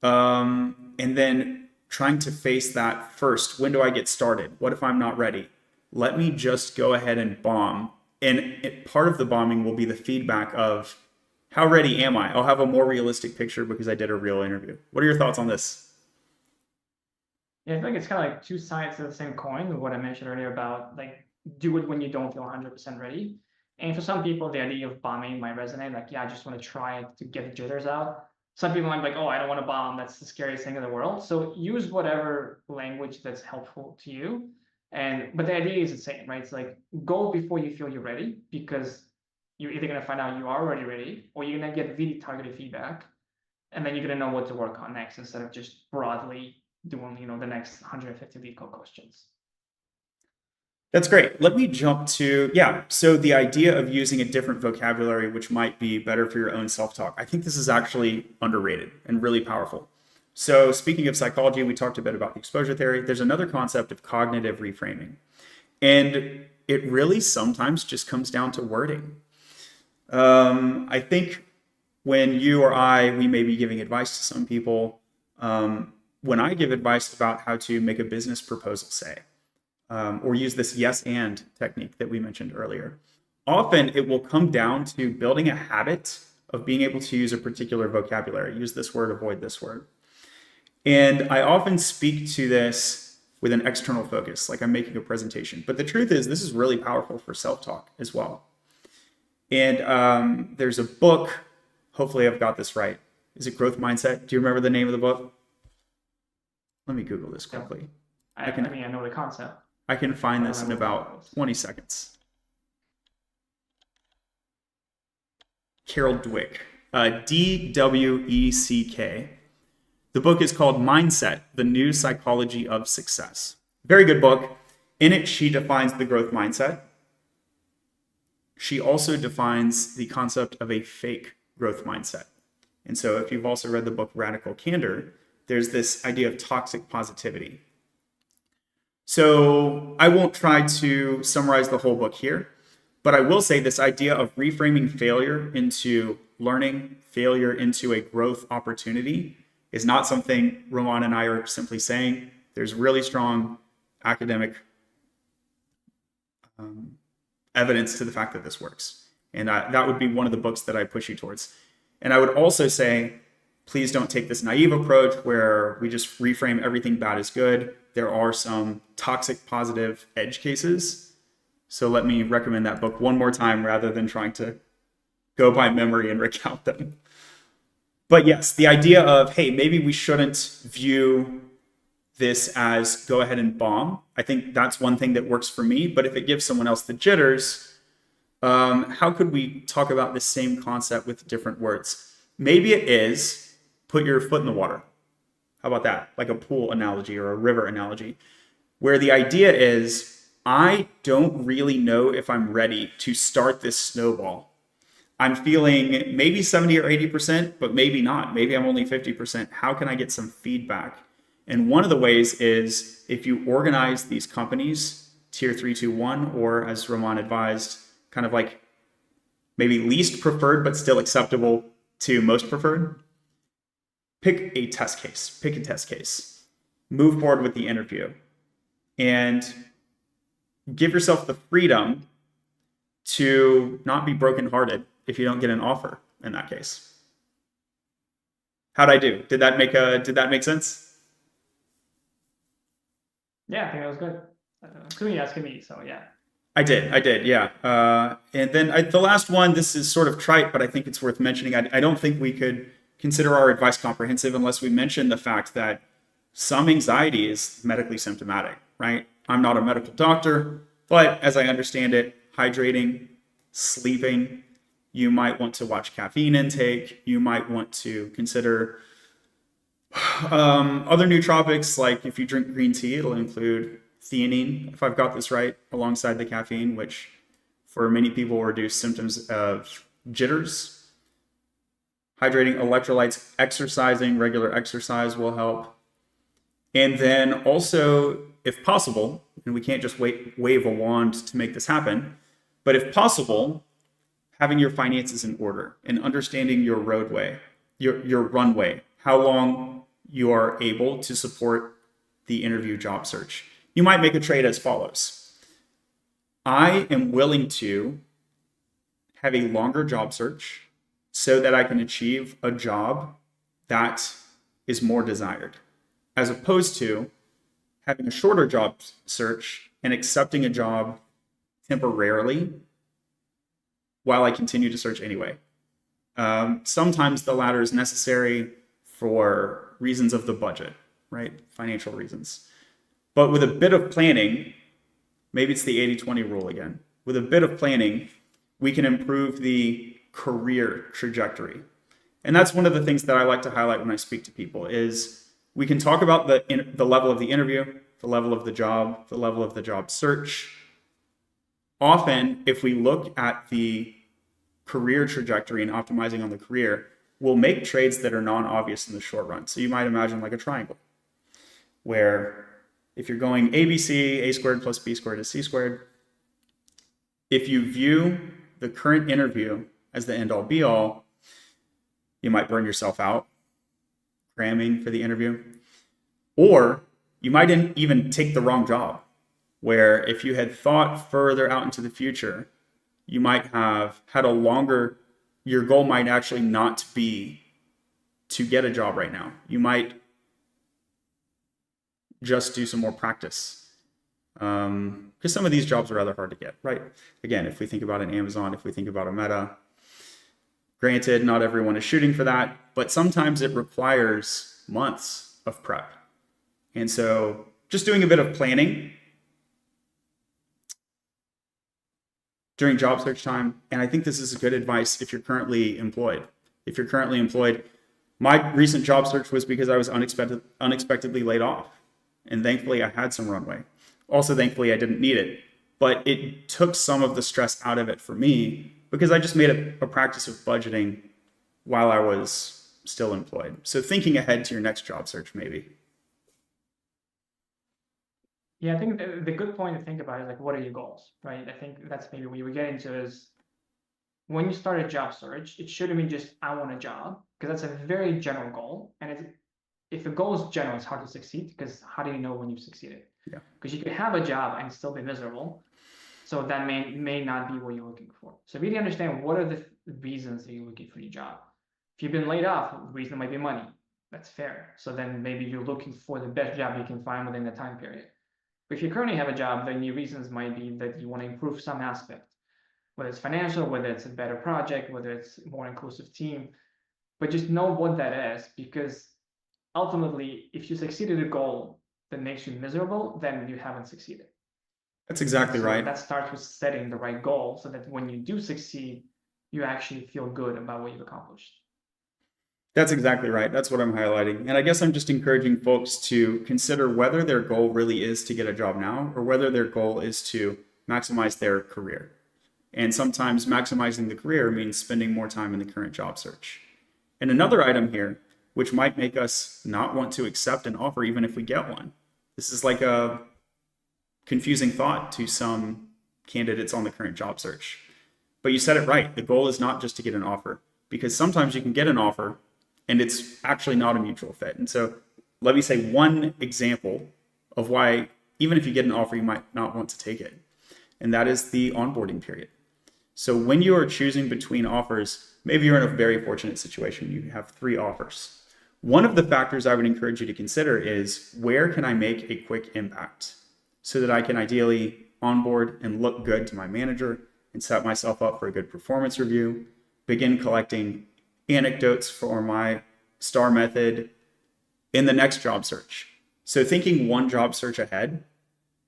and then trying to face that first. When do I get started? What if I'm not ready? Let me just go ahead and bomb. And part of the bombing will be the feedback of how ready am I? I'll have a more realistic picture because I did a real interview. What are your thoughts on this? Yeah, I feel like it's kind of like two sides of the same coin, what I mentioned earlier about like do it when you don't feel 100% ready. And for some people, the idea of bombing might resonate, like, yeah, I just want to try it to get the jitters out. Some people might be like, oh, I don't want to bomb. That's the scariest thing in the world. So use whatever language that's helpful to you. But the idea is the same, right? It's like go before you feel you're ready, because you're either going to find out you are already ready or you're going to get really targeted feedback. And then you're going to know what to work on next instead of just broadly doing, the next 150 lead code questions. That's great. Let me jump to, so the idea of using a different vocabulary, which might be better for your own self-talk. I think this is actually underrated and really powerful. So speaking of psychology, we talked a bit about the exposure theory. There's another concept of cognitive reframing. And it really sometimes just comes down to wording. I think when you or we may be giving advice to some people, when I give advice about how to make a business proposal, say, or use this yes and technique that we mentioned earlier, often it will come down to building a habit of being able to use a particular vocabulary. Use this word, avoid this word. And I often speak to this with an external focus, like I'm making a presentation. But the truth is, this is really powerful for self-talk as well. And there's a book, hopefully I've got this right. Is it Growth Mindset? Do you remember the name of the book? Let me Google this quickly. I know the concept. I can find this in about 20 seconds. Carol Dweck, Dweck. The book is called Mindset, The New Psychology of Success. Very good book. In it, she defines the growth mindset. she also defines the concept of a fake growth mindset. And so if you've also read the book Radical Candor, there's this idea of toxic positivity. So I won't try to summarize the whole book here, but I will say this idea of reframing failure into learning, failure into a growth opportunity is not something Roman and I are simply saying. There's really strong academic evidence to the fact that this works. And that would be one of the books that I push you towards. And I would also say, please don't take this naive approach where we just reframe everything bad as good. There are some toxic positive edge cases. So let me recommend that book one more time rather than trying to go by memory and recount them. But yes, the idea of, hey, maybe we shouldn't view this as go ahead and bomb. I think that's one thing that works for me. But if it gives someone else the jitters, how could we talk about the same concept with different words? Maybe it is put your foot in the water. How about that? Like a pool analogy or a river analogy, where the idea is, I don't really know if I'm ready to start this snowball. I'm feeling maybe 70 or 80%, but maybe not. Maybe I'm only 50%. How can I get some feedback? And one of the ways is if you organize these companies, tier 3, 2, 1, or as Roman advised, kind of like maybe least preferred, but still acceptable to most preferred. Pick a test case, move forward with the interview, and give yourself the freedom to not be brokenhearted if you don't get an offer in that case. How'd I do? Did that make sense? Yeah, I think that was good. Assuming you're asking me, so yeah. I did, yeah. And then the last one, this is sort of trite, but I think it's worth mentioning. I don't think we could consider our advice comprehensive unless we mention the fact that some anxiety is medically symptomatic, right? I'm not a medical doctor, but as I understand it, hydrating, sleeping, you might want to watch caffeine intake. You might want to consider other nootropics, like if you drink green tea, it'll include theanine, if I've got this right, alongside the caffeine, which for many people will reduce symptoms of jitters. Hydrating, electrolytes, exercising, regular exercise will help. And then also, if possible, and we can't just wave a wand to make this happen, but if possible, having your finances in order and understanding your roadway, your runway, how long you are able to support the interview job search. You might make a trade as follows. I am willing to have a longer job search so that I can achieve a job that is more desired, as opposed to having a shorter job search and accepting a job temporarily while I continue to search anyway. Sometimes the latter is necessary for reasons of the budget, right? Financial reasons. But with a bit of planning, maybe it's the 80-20 rule again. With a bit of planning, we can improve the career trajectory. And that's one of the things that I like to highlight when I speak to people is we can talk about the level of the interview, the level of the job, the level of the job search. Often, if we look at the career trajectory and optimizing on the career, we'll make trades that are non-obvious in the short run. So you might imagine like a triangle, where if you're going ABC, A squared plus B squared is C squared, if you view the current interview as the end all be all, you might burn yourself out cramming for the interview. Or you might even take the wrong job, where if you had thought further out into the future, you might have had your goal might actually not be to get a job right now. You might just do some more practice. Because some of these jobs are rather hard to get, right? Again, if we think about an Amazon, if we think about a Meta, granted, not everyone is shooting for that, but sometimes it requires months of prep. And so just doing a bit of planning during job search time, and I think this is good advice if you're currently employed. If you're currently employed, my recent job search was because I was unexpectedly laid off. And thankfully, I had some runway. Also, thankfully, I didn't need it. but it took some of the stress out of it for me because I just made it a practice of budgeting while I was still employed. So thinking ahead to your next job search, maybe. Yeah, I think the good point to think about is like, what are your goals, right? I think that's maybe what we get into is when you start a job search, it shouldn't be just, I want a job, because that's a very general goal. And if a goal is general, it's hard to succeed because how do you know when you've succeeded? Yeah. Because you could have a job and still be miserable. So that may not be what you're looking for. So really understand what are the reasons that you're looking for your job. If you've been laid off, the reason might be money. That's fair. So then maybe you're looking for the best job you can find within the time period. But if you currently have a job, then your reasons might be that you want to improve some aspect, whether it's financial, whether it's a better project, whether it's a more inclusive team. But just know what that is, because ultimately, if you succeed at a goal that makes you miserable, then you haven't succeeded. That's exactly So right. that starts with setting the right goal so that when you do succeed, you actually feel good about what you've accomplished. That's exactly right. That's what I'm highlighting. And I guess I'm just encouraging folks to consider whether their goal really is to get a job now or whether their goal is to maximize their career. And sometimes maximizing the career means spending more time in the current job search. And another item here, which might make us not want to accept an offer even if we get one. This is like a confusing thought to some candidates on the current job search. But you said it right. The goal is not just to get an offer, because sometimes you can get an offer and it's actually not a mutual fit. And so let me say one example of why, even if you get an offer, you might not want to take it. And that is the onboarding period. So when you are choosing between offers, maybe you're in a very fortunate situation. You have 3 offers. One of the factors I would encourage you to consider is, where can I make a quick impact so that I can ideally onboard and look good to my manager and set myself up for a good performance review, begin collecting anecdotes for my STAR method in the next job search. So thinking one job search ahead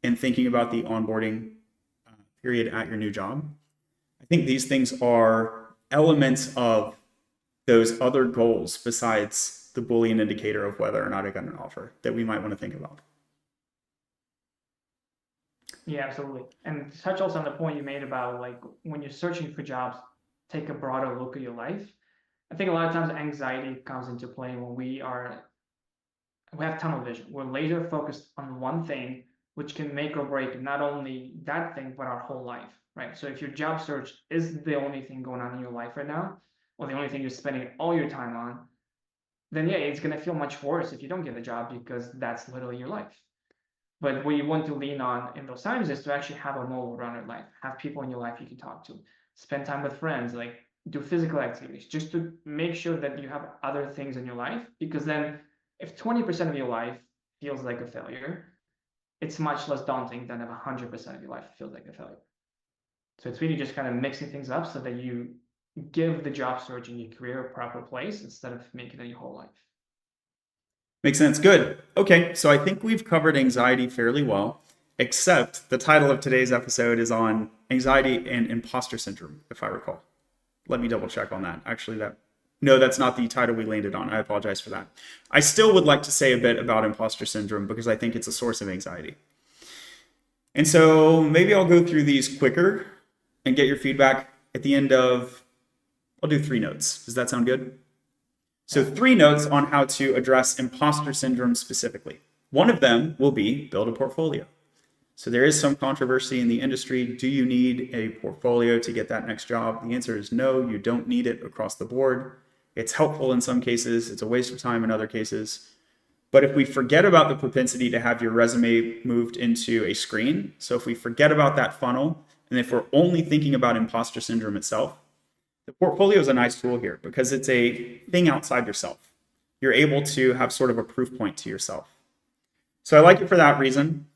and thinking about the onboarding period at your new job, I think these things are elements of those other goals besides the Boolean indicator of whether or not I got an offer that we might want to think about. Yeah, absolutely. And to touch also on the point you made about like when you're searching for jobs, take a broader look at your life. I think a lot of times anxiety comes into play when we have tunnel vision. We're laser focused on one thing, which can make or break not only that thing, but our whole life, right? So if your job search is the only thing going on in your life right now, or the only thing you're spending all your time on, then yeah, it's gonna feel much worse if you don't get a job because that's literally your life. But what you want to lean on in those times is to actually have a more rounded life, have people in your life you can talk to, spend time with friends, like do physical activities, just to make sure that you have other things in your life. Because then if 20% of your life feels like a failure, it's much less daunting than if 100% of your life feels like a failure. So it's really just kind of mixing things up so that you give the job search and your career a proper place instead of making it your whole life. Makes sense. Good. Okay, so I think we've covered anxiety fairly well, except the title of today's episode is on anxiety and imposter syndrome, if I recall. Let me double check on that. Actually, no, that's not the title we landed on. I apologize for that. I still would like to say a bit about imposter syndrome because I think it's a source of anxiety. And so maybe I'll go through these quicker and get your feedback at the end of, I'll do 3 notes. Does that sound good? So 3 notes on how to address imposter syndrome specifically. One of them will be build a portfolio. So there is some controversy in the industry. Do you need a portfolio to get that next job? The answer is no, you don't need it across the board. It's helpful in some cases. It's a waste of time in other cases. But if we forget about the propensity to have your resume moved into a screen, so if we forget about that funnel, and if we're only thinking about imposter syndrome itself, the portfolio is a nice tool here because it's a thing outside yourself. You're able to have sort of a proof point to yourself. So I like it for that reason.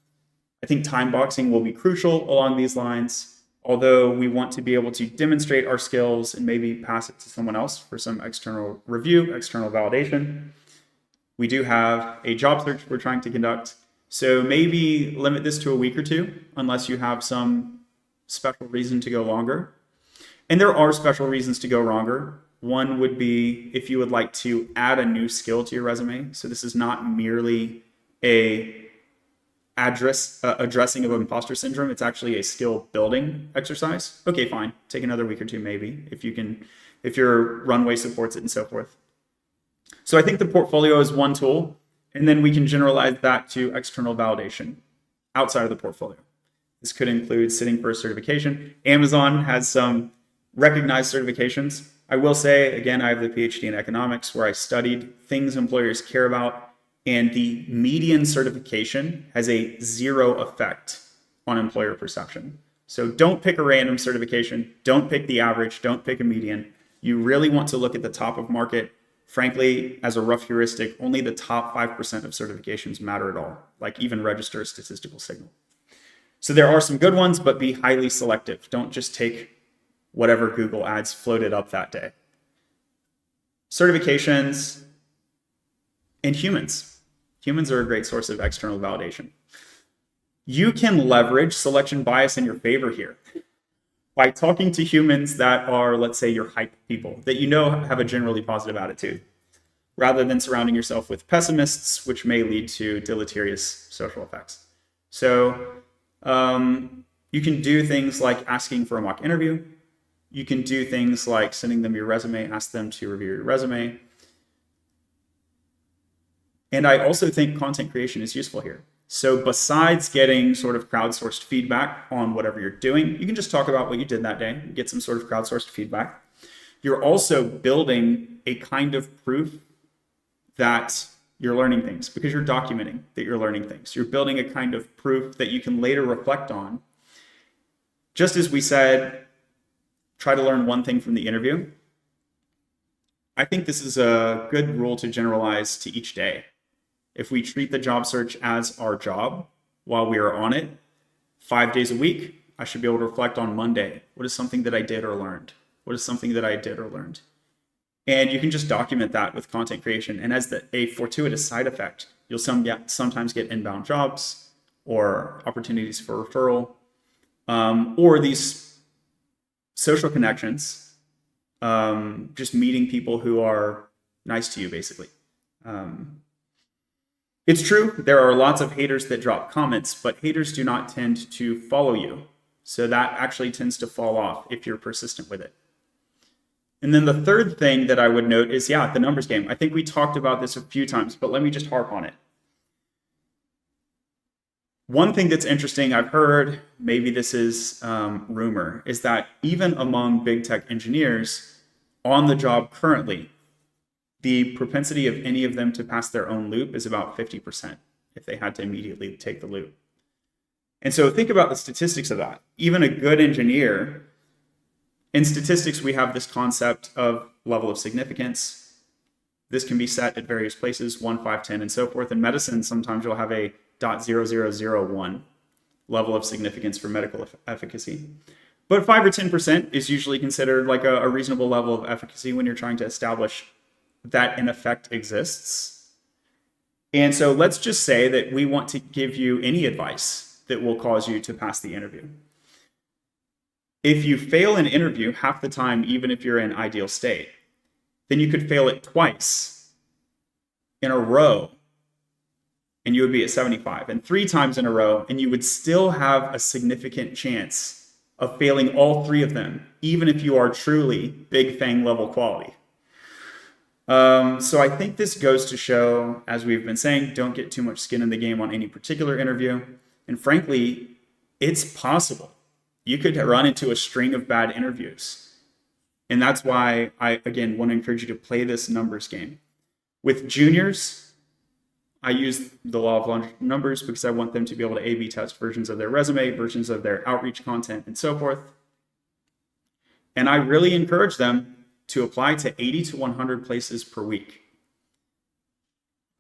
I think time boxing will be crucial along these lines, although we want to be able to demonstrate our skills and maybe pass it to someone else for some external review, external validation. We do have a job search we're trying to conduct, so maybe limit this to a week or 2, unless you have some special reason to go longer. And there are special reasons to go longer. One would be if you would like to add a new skill to your resume. So this is not merely a addressing of imposter syndrome. It's actually a skill building exercise. Okay, fine. Take another week or two, maybe, if your runway supports it and so forth. So I think the portfolio is one tool, and then we can generalize that to external validation outside of the portfolio. This could include sitting for a certification. Amazon has some recognized certifications. I will say, again, I have the PhD in economics where I studied things employers care about, and the median certification has a 0 effect on employer perception. So don't pick a random certification. Don't pick the average. Don't pick a median. You really want to look at the top of market. Frankly, as a rough heuristic, only the top 5% of certifications matter at all, like even register a statistical signal. So there are some good ones, but be highly selective. Don't just take whatever Google ads floated up that day. Certifications and humans. Humans are a great source of external validation. You can leverage selection bias in your favor here by talking to humans that are, let's say, your hype people that you know have a generally positive attitude, rather than surrounding yourself with pessimists, which may lead to deleterious social effects. So you can do things like asking for a mock interview. You can do things like sending them your resume, ask them to review your resume. And I also think content creation is useful here. So besides getting sort of crowdsourced feedback on whatever you're doing, you can just talk about what you did that day, get some sort of crowdsourced feedback. You're also building a kind of proof that you're learning things because you're documenting that you're learning things. You're building a kind of proof that you can later reflect on. Just as we said, try to learn one thing from the interview. I think this is a good rule to generalize to each day. If we treat the job search as our job while we are on it, 5 days a week, I should be able to reflect on Monday. What is something that I did or learned? What is something that I did or learned? And you can just document that with content creation. And as a fortuitous side effect, you'll sometimes get inbound jobs or opportunities for referral, or these social connections, just meeting people who are nice to you, basically. It's true, there are lots of haters that drop comments, but haters do not tend to follow you. So that actually tends to fall off if you're persistent with it. And then the third thing that I would note is, the numbers game. I think we talked about this a few times, but let me just harp on it. One thing that's interesting, I've heard, maybe this is rumor, is that even among big tech engineers on the job currently, the propensity of any of them to pass their own loop is about 50% if they had to immediately take the loop. And so think about the statistics of that. Even a good engineer, in statistics, we have this concept of level of significance. This can be set at various places, 1, 5, 10, and so forth. In medicine, sometimes you'll have a 0.0001 level of significance for medical efficacy. But 5 or 10% is usually considered like a reasonable level of efficacy when you're trying to establish that an effect exists. And so let's just say that we want to give you any advice that will cause you to pass the interview. If you fail an interview half the time, even if you're in ideal state, then you could fail it twice in a row and you would be at 75, and 3 times in a row, and you would still have a significant chance of failing all 3 of them, even if you are truly big FANG level quality. So I think this goes to show, as we've been saying, don't get too much skin in the game on any particular interview. And frankly, it's possible. You could run into a string of bad interviews. And that's why I, again, want to encourage you to play this numbers game. With juniors, I use the law of large numbers because I want them to be able to A/B test versions of their resume, versions of their outreach content, and so forth. And I really encourage them to apply to 80 to 100 places per week.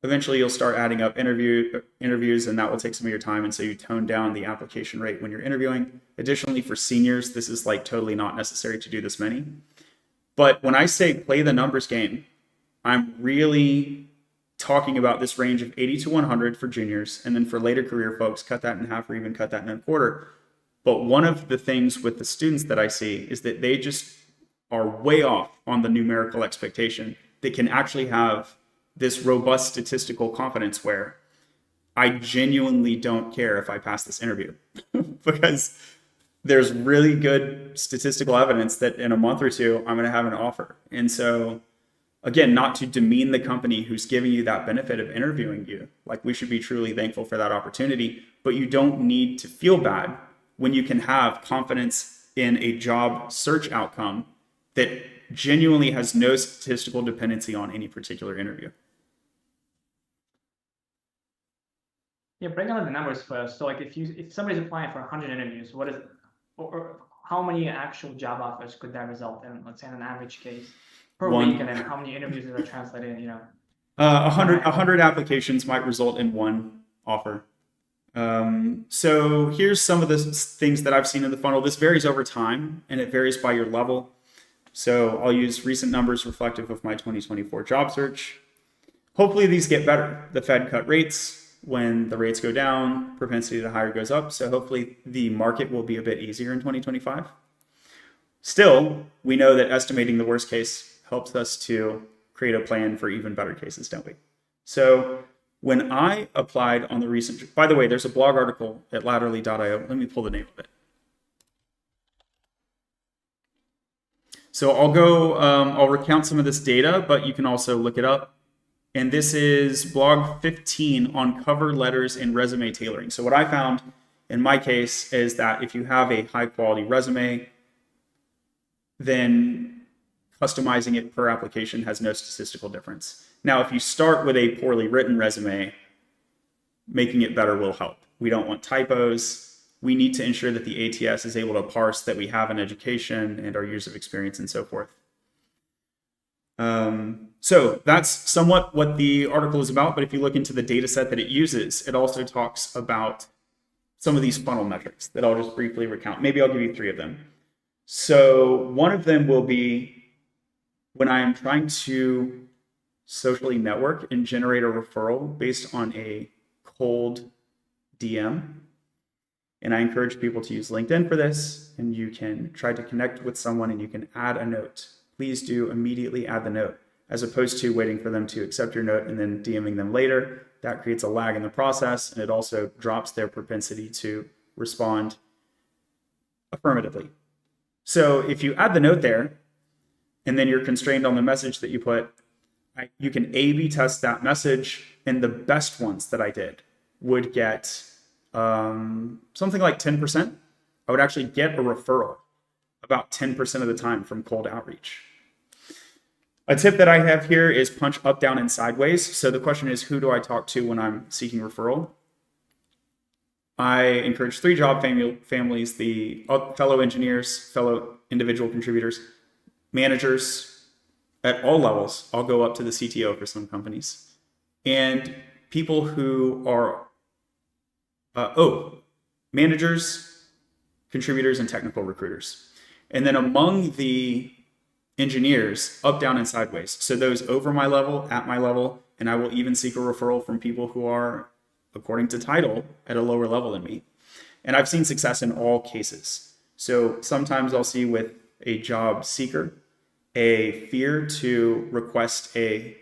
Eventually, you'll start adding up interviews, and that will take some of your time, and so you tone down the application rate when you're interviewing. Additionally, for seniors, this is like totally not necessary to do this many. But when I say play the numbers game, I'm really talking about this range of 80 to 100 for juniors, and then for later career folks, cut that in half or even cut that in a quarter. But one of the things with the students that I see is that they just are way off on the numerical expectation. They can actually have this robust statistical confidence where I genuinely don't care if I pass this interview because there's really good statistical evidence that in a month or two, I'm going to have an offer. And so, again, not to demean the company who's giving you that benefit of interviewing you, like we should be truly thankful for that opportunity, but you don't need to feel bad when you can have confidence in a job search outcome that genuinely has no statistical dependency on any particular interview. Yeah, break down the numbers first. So like if somebody's applying for 100 interviews, what is or how many actual job offers could that result in? Let's say in an average case per One. week, and then how many interviews are translated? 100 applications might result in one offer. So here's some of the things that I've seen in the funnel. This varies over time and it varies by your level. So I'll use recent numbers reflective of my 2024 job search. Hopefully these get better. The Fed cut rates. When the rates go down, propensity to hire goes up. So hopefully the market will be a bit easier in 2025. Still, we know that estimating the worst case helps us to create a plan for even better cases, don't we? So when I applied on the recent, by the way, there's a blog article at latterly.io. Let me pull the name of it. So I'll recount some of this data, but you can also look it up. And this is blog 15 on cover letters and resume tailoring. So what I found in my case is that if you have a high quality resume, then customizing it per application has no statistical difference. Now, if you start with a poorly written resume, making it better will help. We don't want typos. We need to ensure that the ATS is able to parse that we have an education and our years of experience and so forth. So that's somewhat what the article is about, but if you look into the data set that it uses, it also talks about some of these funnel metrics that I'll just briefly recount. Maybe I'll give you 3 of them. So one of them will be when I am trying to socially network and generate a referral based on a cold DM. And I encourage people to use LinkedIn for this, and you can try to connect with someone and you can add a note. Please do immediately add the note, as opposed to waiting for them to accept your note and then DMing them later. That creates a lag in the process, and it also drops their propensity to respond affirmatively. So if you add the note there, and then you're constrained on the message that you put, you can A/B test that message, and the best ones that I did would get something like 10%. I would actually get a referral about 10% of the time from cold outreach. A tip that I have here is punch up, down, and sideways. So the question is, who do I talk to when I'm seeking referral? I encourage 3 job families, the fellow engineers, fellow individual contributors, managers at all levels. I'll go up to the CTO for some companies. And people who are, managers, contributors, and technical recruiters. And then among the engineers, up, down, and sideways. So those over my level, at my level, and I will even seek a referral from people who are, according to title, at a lower level than me. And I've seen success in all cases. So sometimes I'll see with a job seeker a fear to request a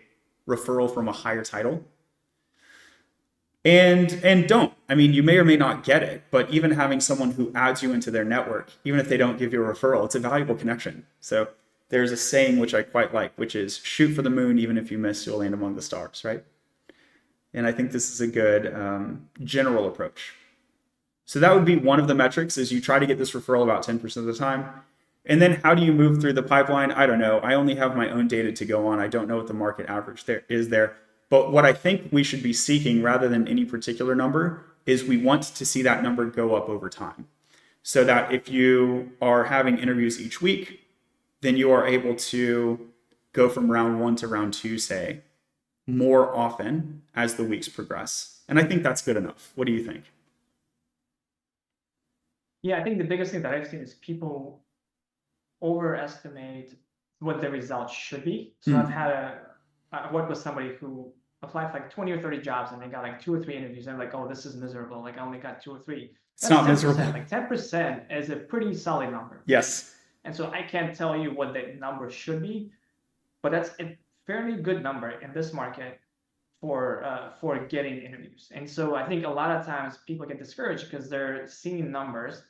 referral from a higher title. And don't. I mean, you may or may not get it, but even having someone who adds you into their network, even if they don't give you a referral, it's a valuable connection. So there's a saying which I quite like, which is shoot for the moon, even if you miss, you'll land among the stars, right? And I think this is a good general approach. So that would be one of the metrics, is you try to get this referral about 10% of the time. And then how do you move through the pipeline? I don't know. I only have my own data to go on. I don't know what the market average there is there. But what I think we should be seeking, rather than any particular number, is we want to see that number go up over time. So that if you are having interviews each week, then you are able to go from round 1 to round 2, say, more often as the weeks progress. And I think that's good enough. What do you think? Yeah, I think the biggest thing that I've seen is people overestimate what the results should be. So I've worked with somebody who applied for like 20 or 30 jobs and they got like 2 or 3 interviews. And they're like, oh, this is miserable. Like I only got 2 or 3. It's not 10%. miserable. Like 10% is a pretty solid number. Yes. And so I can't tell you what the number should be, but that's a fairly good number in this market for getting interviews. And so I think a lot of times people get discouraged because they're seeing numbers,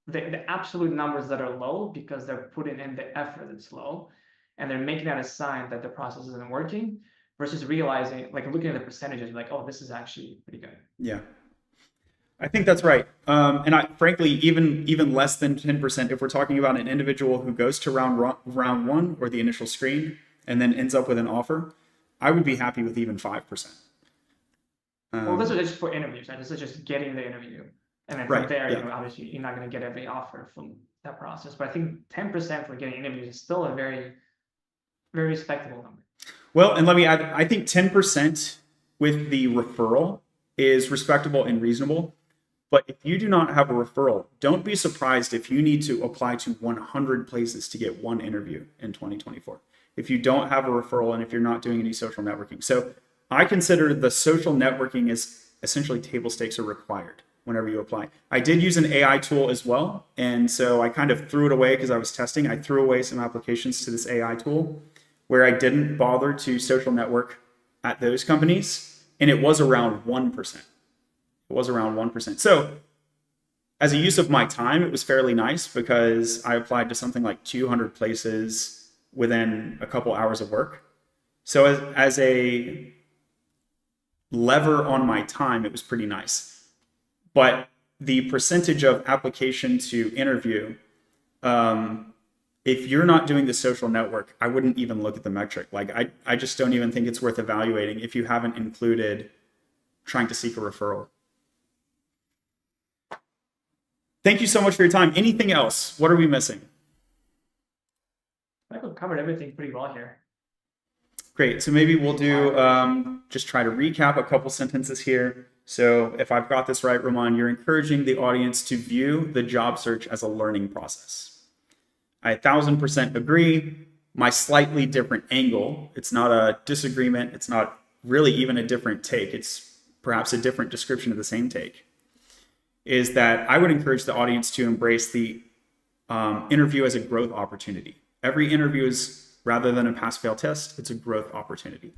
the absolute numbers that are low because they're putting in the effort that's low, and they're making that a sign that the process isn't working, versus realizing, like looking at the percentages, like, oh, this is actually pretty good. Yeah, I think that's right. And I, frankly, even less than 10%, if we're talking about an individual who goes to round one or the initial screen and then ends up with an offer, I would be happy with even 5%. Well, this is just for interviews, right? This is just getting the interview. And then from Right, there, yeah. obviously you're not going to get every offer from that process. But I think 10% for getting interviews is still a very, very respectable number. Well, and let me add, I think 10% with the referral is respectable and reasonable. But if you do not have a referral, don't be surprised if you need to apply to 100 places to get one interview in 2024. If you don't have a referral and if you're not doing any social networking. So I consider the social networking as essentially table stakes are required whenever you apply. I did use an AI tool as well. And so I kind of threw it away because I was testing. I threw away some applications to this AI tool where I didn't bother to social network at those companies. And it was around 1%. It was around 1%. So as a use of my time, it was fairly nice because I applied to something like 200 places within a couple hours of work. So as a lever on my time, it was pretty nice. But the percentage of application to interview, if you're not doing the social network, I wouldn't even look at the metric. Like I just don't even think it's worth evaluating if you haven't included trying to seek a referral. Thank you so much for your time. Anything else? What are we missing? I think we've covered everything pretty well here. Great. So maybe we'll do just try to recap a couple sentences here. So if I've got this right, Roman, you're encouraging the audience to view the job search as a learning process. I 1000% agree. My slightly different angle, it's not a disagreement. It's not really even a different take. It's perhaps a different description of the same take, is that I would encourage the audience to embrace the interview as a growth opportunity. Every interview is, rather than a pass-fail test, it's a growth opportunity.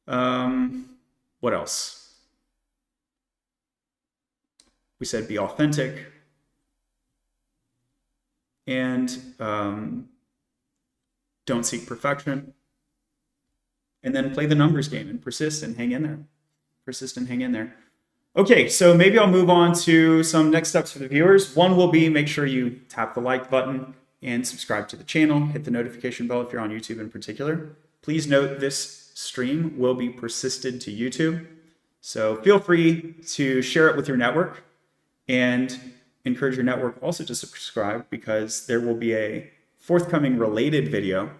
What else? We said be authentic. And don't seek perfection. And then play the numbers game and persist and hang in there. Persist and hang in there. Okay, so maybe I'll move on to some next steps for the viewers. One will be make sure you tap the like button and subscribe to the channel. Hit the notification bell if you're on YouTube in particular. Please note this stream will be persisted to YouTube. So feel free to share it with your network and encourage your network also to subscribe, because there will be a forthcoming related video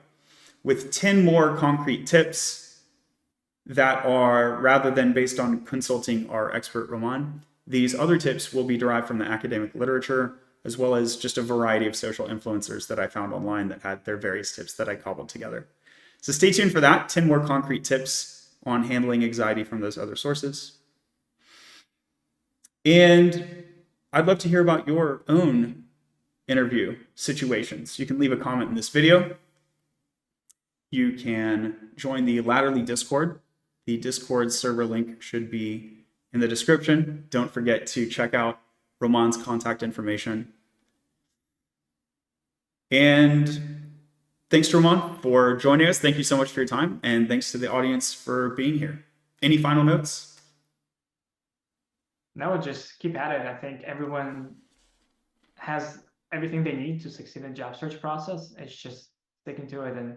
with 10 more concrete tips that are, rather than based on consulting our expert Roman, these other tips will be derived from the academic literature, as well as just a variety of social influencers that I found online that had their various tips that I cobbled together. So stay tuned for that. 10 more concrete tips on handling anxiety from those other sources. And I'd love to hear about your own interview situations. You can leave a comment in this video. You can join the Latterly Discord. The Discord server link should be in the description. Don't forget to check out Roman's contact information. And thanks to Roman for joining us. Thank you so much for your time. And thanks to the audience for being here. Any final notes? No, just keep at it. I think everyone has everything they need to succeed in the job search process. It's just sticking to it and